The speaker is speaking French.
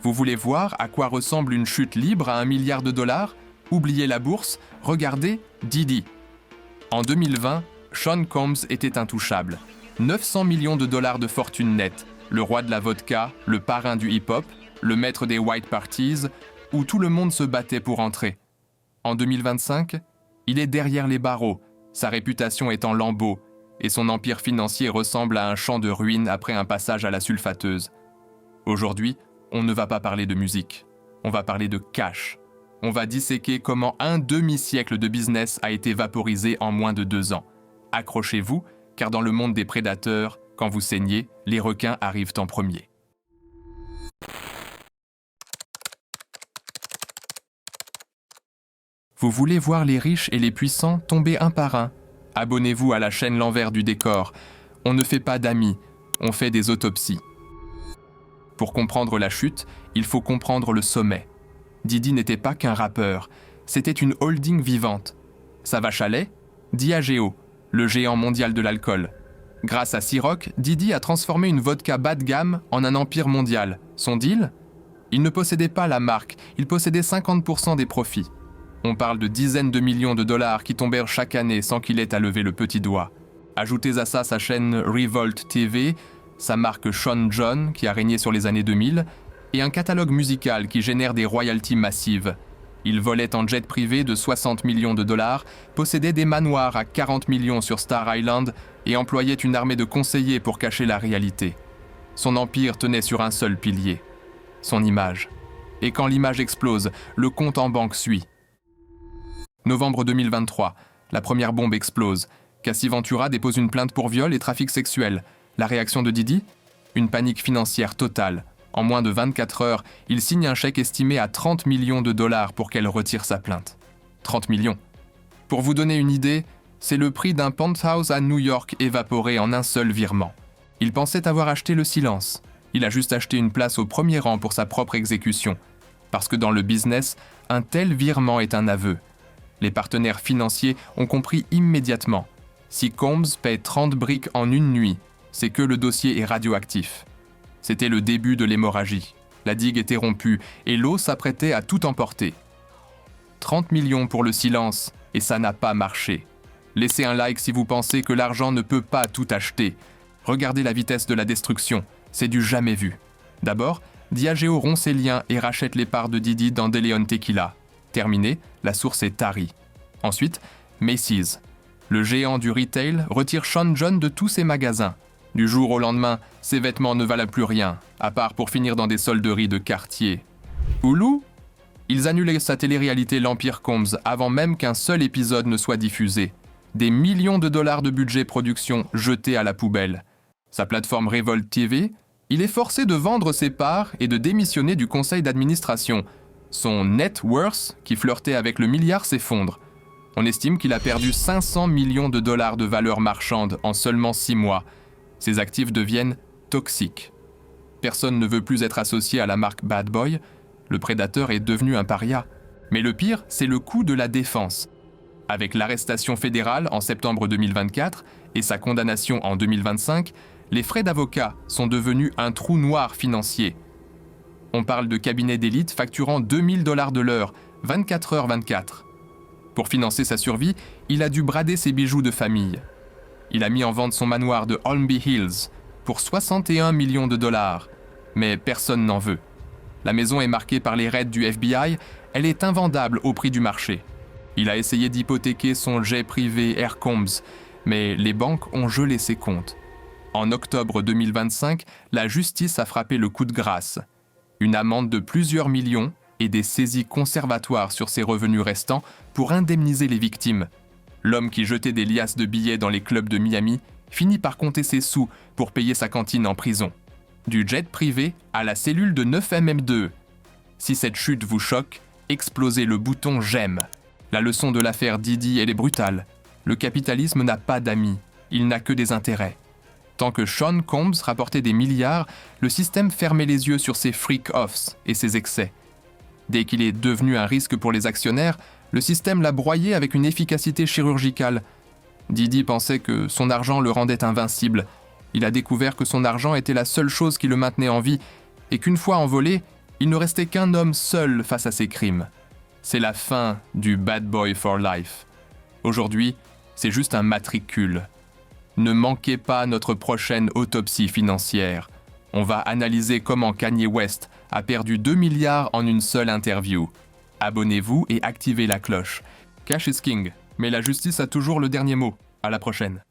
Vous voulez voir à quoi ressemble une chute libre à 1 milliard de dollars? Oubliez la bourse, regardez Diddy. En 2020, Sean Combs était intouchable. 900 millions de dollars de fortune nette, le roi de la vodka, le parrain du hip-hop, le maître des white parties, où tout le monde se battait pour entrer. En 2025, il est derrière les barreaux, sa réputation est en lambeaux, et son empire financier ressemble à un champ de ruines après un passage à la sulfateuse. Aujourd'hui, on ne va pas parler de musique, on va parler de cash. On va disséquer comment un demi-siècle de business a été vaporisé en moins de 2 ans. Accrochez-vous, car dans le monde des prédateurs, quand vous saignez, les requins arrivent en premier. Vous voulez voir les riches et les puissants tomber un par un? Abonnez-vous à la chaîne L'envers du décor. On ne fait pas d'amis, on fait des autopsies. Pour comprendre la chute, il faut comprendre le sommet. Diddy n'était pas qu'un rappeur, c'était une holding vivante. Sa vache à lait? Diageo, le géant mondial de l'alcool. Grâce à Ciroc, Diddy a transformé une vodka bas de gamme en un empire mondial. Son deal? Il ne possédait pas la marque, il possédait 50% des profits. On parle de dizaines de millions de dollars qui tombèrent chaque année sans qu'il ait à lever le petit doigt. Ajoutez à ça sa chaîne Revolt TV, sa marque Sean John qui a régné sur les années 2000, et un catalogue musical qui génère des royalties massives. Il volait en jet privé de 60 millions de dollars, possédait des manoirs à 40 millions sur Star Island et employait une armée de conseillers pour cacher la réalité. Son empire tenait sur un seul pilier, son image. Et quand l'image explose, le compte en banque suit. Novembre 2023, la première bombe explose. Cassie Ventura dépose une plainte pour viol et trafic sexuel. La réaction de Diddy? Une panique financière totale. En moins de 24 heures, il signe un chèque estimé à 30 millions de dollars pour qu'elle retire sa plainte. 30 millions. Pour vous donner une idée, c'est le prix d'un penthouse à New York évaporé en un seul virement. Il pensait avoir acheté le silence. Il a juste acheté une place au premier rang pour sa propre exécution. Parce que dans le business, un tel virement est un aveu. Les partenaires financiers ont compris immédiatement. Si Combs paie 30 briques en une nuit, c'est que le dossier est radioactif. C'était le début de l'hémorragie. La digue était rompue et l'eau s'apprêtait à tout emporter. 30 millions pour le silence, et ça n'a pas marché. Laissez un like si vous pensez que l'argent ne peut pas tout acheter. Regardez la vitesse de la destruction, c'est du jamais vu. D'abord, Diageo rompt ses liens et rachète les parts de Diddy dans DeLeon Tequila. Terminé, la source est tarie. Ensuite, Macy's. Le géant du retail retire Sean John de tous ses magasins. Du jour au lendemain, ses vêtements ne valaient plus rien, à part pour finir dans des solderies de quartier. Hulu? Ils annulaient sa télé-réalité L'Empire Combs avant même qu'un seul épisode ne soit diffusé. Des millions de dollars de budget production jetés à la poubelle. Sa plateforme Revolt TV, il est forcé de vendre ses parts et de démissionner du conseil d'administration. Son net worth, qui flirtait avec le milliard, s'effondre. On estime qu'il a perdu 500 millions de dollars de valeur marchande en seulement 6 mois. Ses actifs deviennent toxiques. Personne ne veut plus être associé à la marque Bad Boy. Le prédateur est devenu un paria. Mais le pire, c'est le coût de la défense. Avec l'arrestation fédérale en septembre 2024 et sa condamnation en 2025, les frais d'avocat sont devenus un trou noir financier. On parle de cabinets d'élite facturant 2000 $ de l'heure, 24 h 24. Pour financer sa survie, il a dû brader ses bijoux de famille. Il a mis en vente son manoir de Holmby Hills pour 61 millions de dollars, mais personne n'en veut. La maison est marquée par les raids du FBI, elle est invendable au prix du marché. Il a essayé d'hypothéquer son jet privé Air Combs, mais les banques ont gelé ses comptes. En octobre 2025, la justice a frappé le coup de grâce. Une amende de plusieurs millions et des saisies conservatoires sur ses revenus restants pour indemniser les victimes. L'homme qui jetait des liasses de billets dans les clubs de Miami finit par compter ses sous pour payer sa cantine en prison. Du jet privé à la cellule de 9mm2. Si cette chute vous choque, explosez le bouton « J'aime ». La leçon de l'affaire Diddy, elle est brutale. Le capitalisme n'a pas d'amis, il n'a que des intérêts. Tant que Sean Combs rapportait des milliards, le système fermait les yeux sur ses freak-offs et ses excès. Dès qu'il est devenu un risque pour les actionnaires, le système l'a broyé avec une efficacité chirurgicale. Diddy pensait que son argent le rendait invincible. Il a découvert que son argent était la seule chose qui le maintenait en vie et qu'une fois envolé, Il ne restait qu'un homme seul face à ces crimes. C'est la fin du Bad Boy for Life. Aujourd'hui, c'est juste un matricule. Ne manquez pas notre prochaine autopsie financière. On va analyser comment Kanye West a perdu 2 milliards en une seule interview. Abonnez-vous et activez la cloche. Cash is king, mais la justice a toujours le dernier mot. À la prochaine.